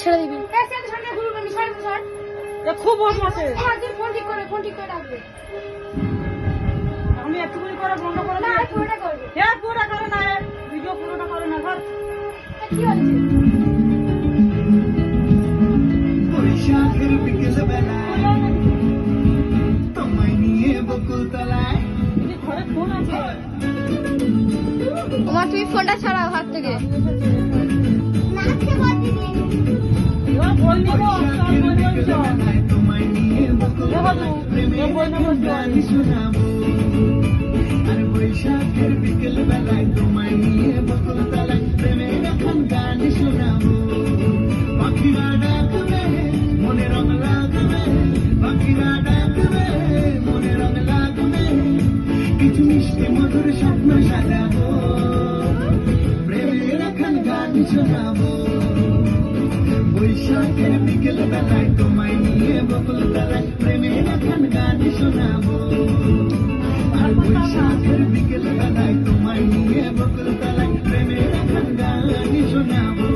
ছেড়ে দিবি। খুব বদমাশে। ফোন ঠিক করে রাখবে। আমি একটুখানি করে বন্ধ করে না, দিই। পুরোটা করবে। পুরোটা করে না, ভিডিও পুরোটা করে না। ধর। কি হচ্ছে? বৈশাখের বিকেল বেলায় তোমায় নিয়ে বকুল তলায়। ঘরে ফোন আছে। তোমার তুমি ফোনটা ছাড়াও হাত থেকে। বই নেবো, বৈশাখের বিকেল বেলায় তোমায় নিয়ে বকুল তলায় প্রেমের এখন গান শোনাবো। আর বৈশাখের বিকেল বেলায় তোমায় নিয়ে বকুল তলায় প্রেমের এখন গান শোনাবো। পাখিরা ডাকবে মনে রং লাগবে, পাখিরা ডাকবে মনে রং লাগবে, কিছু মিষ্টি মধুর স্বপ্ন সাজাবো, প্রেমের এখন গান শোনাবো। বৈশাখের বিকেল বেলায় তোমায় নিয়ে বকুল তলায় প্রেমের এখন গান শোনাবো। আর বৈশাখের বিকেল বেলায় তোমায় নিয়ে বকুল তলায় প্রেমের এখন গান শোনাবো।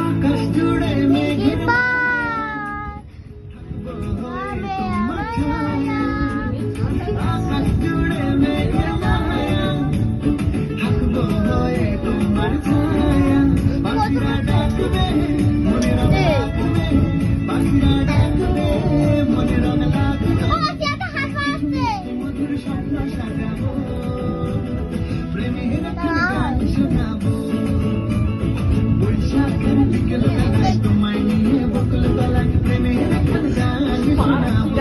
আকাশ জুড়ে মেঘের আকাশ জুড়ে মেঘের মায়া, থাকবো হয়ে তোমার ছায়া। পাখিরা ডাকবে মনে রং লাগবে, পাখিরা ডাকবে মনে রং লাগবে, মধুর স্বপ্ন সাজাবো, প্রেমের গান শোনাবো। বৈশাখের বিকেল বেলায় তোমায় নিয়ে বকুল তলায় প্রেমের গান শোনাবো।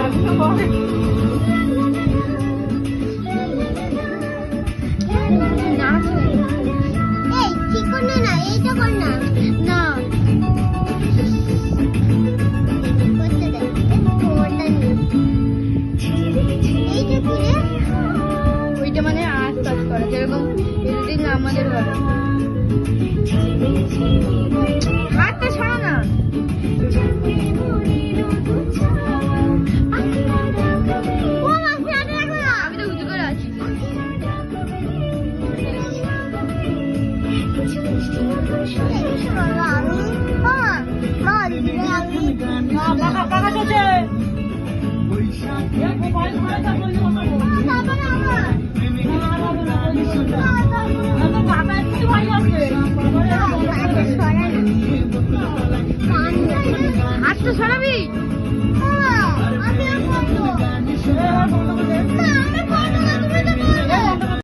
ওইটা মানে আশপাশ করে, যেরকম বিল্ডিং আমাদের ঘরে। হাতটা ছাড়ো না। আমি তো উঁচু করে আছি। পাকা চলছে। মোবাইল ঘরে থাকলে বসাবো। পাকা একটু ভাই আছে। হাতটা সরাবি।